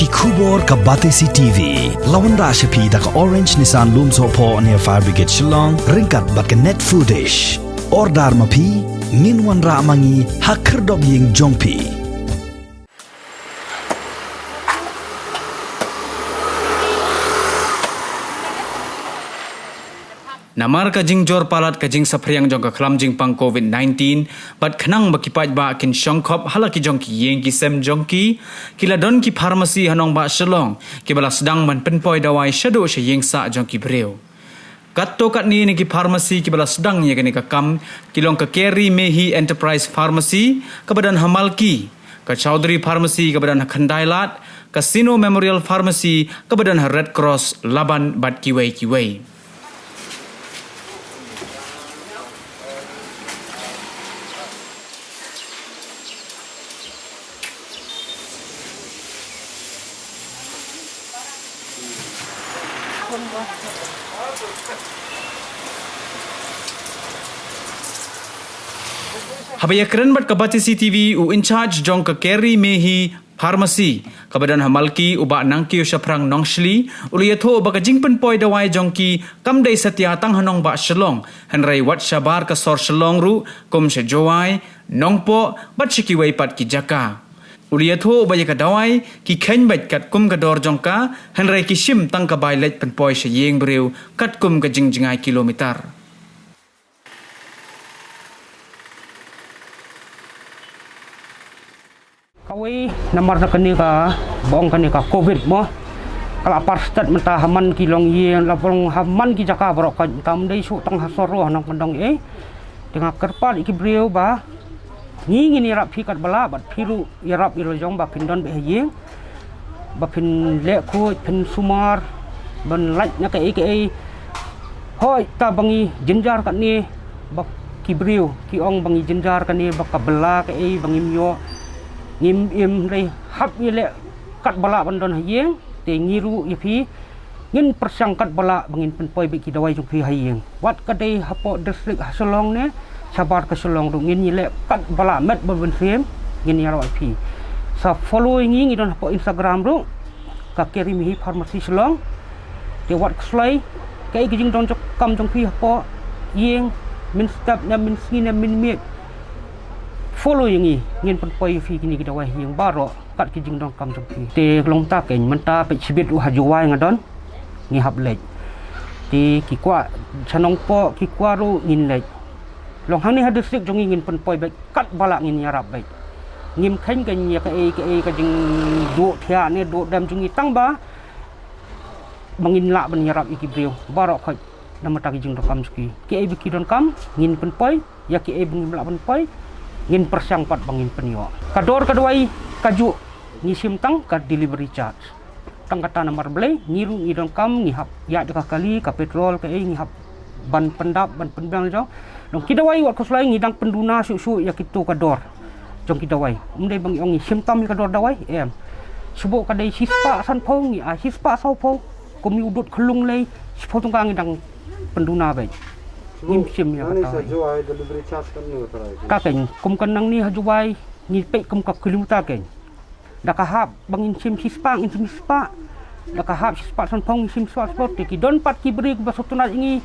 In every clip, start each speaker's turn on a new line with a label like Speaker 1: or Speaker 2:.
Speaker 1: Kubor ka Batesi TV. Lawan Rashapi da ka Orange Nissan Looms Hopo near Fire Brigade Shillong. Ringkat bat ka net foodish. Ordar mapi, minwan ra mangi hakerdog ying jongpi.
Speaker 2: Namar ka jing jor palat ka jing sapriang jong ka klam jing pang COVID-19 bat khnang bakipaj ba kin shongkhop halaki jong ki yeng ki sem jong ki kiladon ki pharmacy hanong ba Shillong ki bala Sdang man Pynpoi Dawai Shaduh she Ïingsah jong ki Briew katto kat ni ki pharmacy ki bala Sdang ye ka kam kilong ka Kerrimehi Enterprise Pharmacy ka badan Malki ka Choudhury Pharmacy ka badan Khyndailad Casino Memorial Pharmacy ka badan Red Cross laban bat kiwei Habaya keren bat kabati CTV u in charge jong ka Kerrimehi Pharmacy kabadan Malki uba nangki usaprang nongshli uliyatho uba ka jing Pynpoi Dawai jongki kamdai satya tang hanong ba Shillong hanrai wat shabar ka sor Shillong ru kum se Dawai nongpo bat shikiwai pat ki jaka uliyatho uba ka Dawai ki khen bat kat kum ka dor jongka hanrai ki shim tang ka bai let Pynpoi se yeng Briew kat kum ka jingjingai kilometer
Speaker 3: Kawai namar na kani ka bong kani ka COVID mo kala parstat menta haman kilong yen lapong haman ki jaka borok ka kam dei su tang hasoro hanong pendong tengah kerpal iki Briew ba ngingin irap pikat bala bat piru irap irojong ba pindon be yeng ba pin le ku pin sumar ban laj na ka hoi ta bangi jenjar kat ni ba ki Briew ki ong bangi jenjar kan ni ba ka bela ka bangi myo ngim rei hap ile kat bala bandon hayeng te ngiru ipi ngin persang kat bala bangin Pynpoi be ki Dawai jong pi hayeng wat kadai hapo district Shillong ne sabar ke Shillong ru ngin ile kat bala met ben frame ngin ya pi sa following ngi don hapo Instagram ru ka Kerrimehi Pharmacy Shillong te wat slai kai gijing don jok kam jong pi hapo yeng min step na min skin na min met follow yang ni ngin Pynpoi fi kini kita wah yang baro kat kijing dong kam jongpi te long ta ken menta pe chibit u hajuwai ngadon ngi hab lej ti ki kwa chanong po ki kwa ru ngin lej long hang ni ha district jong ngin Pynpoi be kat bala ngin yarap be ngim khen ken ya ka jing do thia ne do dam jong tang ba bangin la ban yarap iki Briew baro khoj namata kijing dong kam ski ki bi ki don kam ngin Pynpoi ya ki bangin la Pynpoi ngin persang pat bangin penyo kador kadwai kaju ngisim tang ka delivery charge tang kata nomor belai ngiru ngidon kam ngihap ya deka kali ka petrol ka ngihap ban pendap ban pendang jo dong kidawai wat koslai ngidang penduna su ya kitu kador jong kidawai umdai bang ong ngisim tam kador Dawai subo kadai sispa san phong ngi sispa sau phong komi udut khulung lei sipo tungkang ngidang penduna bai ngim sim ya kata Dawai delivery charge kan ni kaken kum kanang ni hajuwai ni pe kum ka kilometer ken dakahap bangin sim sispang in sispa dakahap sispa san phong sim swat spot ki don pat ki beri ba sotuna ingi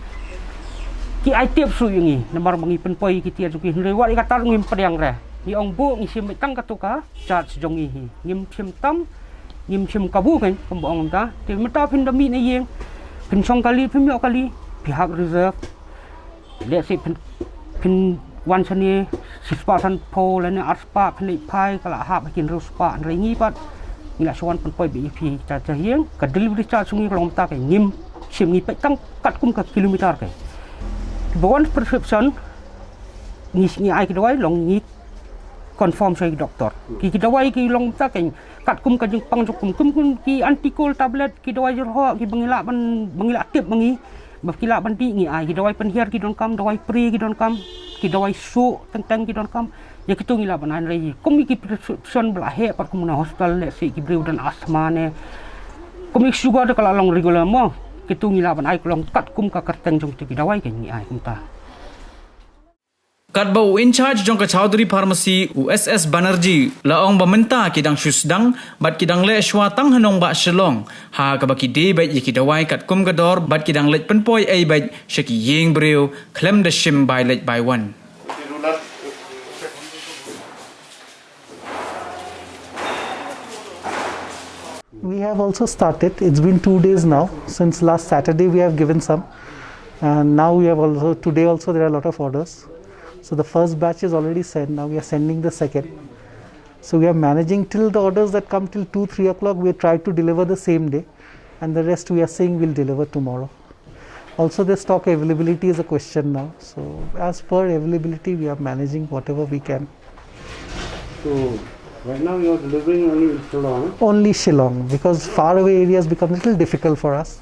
Speaker 3: ki aitip su ingi namar bangi Pynpoi ki tia juki lewat kata ngim pedang re ni ong bu ngi sim tang katuka charge jong hi ngim sim tam ngim sim kabu kan pembong ta te meta pin dami ni yeng pin song kali pin yo kali pihak reserve let's say pin wan sani sispa san po lane arspa pin pai kala hap kin ruspa rai ngi pat ngila suan Pynpoi bp cha hieng ka delivery charge sungi kolom ta kai ngim sim ngi pe tang kat kum ka kilometer kai bawon prescription ngi ai ki Dawai long ngi confirm sai doktor ki Dawai ki long ta kai kat kum ka jing pang kum ki antikol tablet ki Dawai ho ki bangila tip bangi bakila bandi ngi ai ki Dawai penhiar ki don kam Dawai pre ki don kam ki Dawai su teng ki don kam ya kitu ngila banan rai komi ki prescription bla he par kumuna hospital le si ki Briew dan asma ne komi sugar de kala long regular mo kitu ngila ban ai kolong kat kum ka kerteng jong ki Dawai ke ngi ai kum ta
Speaker 2: Kat bau in charge jong ka Choudhury pharmacy USS Banerjee laong bamenta kidang Sdang bat kidang le shwatang hanong ba Shillong ha ka baki de bai yiki Dawai kat kum gador bat kidang let Pynpoi ai bai shaki yeng Briew klem the shim by let by one.
Speaker 4: We have also started. It's been 2 days now. Since last Saturday we have given some, and now we have also today also there are a lot of orders. So the first batch is already sent. Now we are sending the second. So we are managing till the orders that come till 2-3 o'clock. We try to deliver the same day, and the rest we are saying we'll deliver tomorrow. Also the stock availability is a question now. So as per availability we are managing whatever we can.
Speaker 5: So right now you are delivering only in Shillong?
Speaker 4: Only Shillong, because far away areas become a little difficult for us,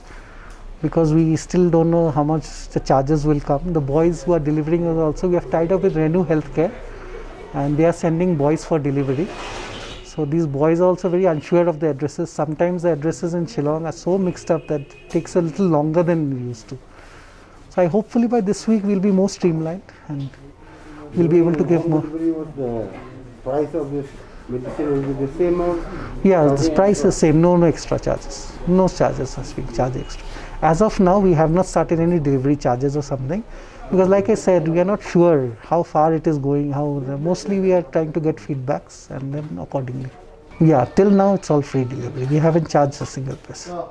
Speaker 4: because we still don't know how much the charges will come. The boys who are delivering us also, we have tied up with Renew Healthcare, and they are sending boys for delivery. So these boys are also very unsure of the addresses. Sometimes the addresses in Shillong are so mixed up that it takes a little longer than we used to. So hopefully by this week we'll be more streamlined and we'll be able to give more.
Speaker 5: The price of this medicine will be the same or?
Speaker 4: Yeah, the price is same, no extra charges. No charges as we charge extra. As of now, we have not started any delivery charges or something, because like I said, we are not sure how far it is going, mostly we are trying to get feedbacks and then accordingly. Yeah, till now it's all free delivery. We haven't charged a single paisa.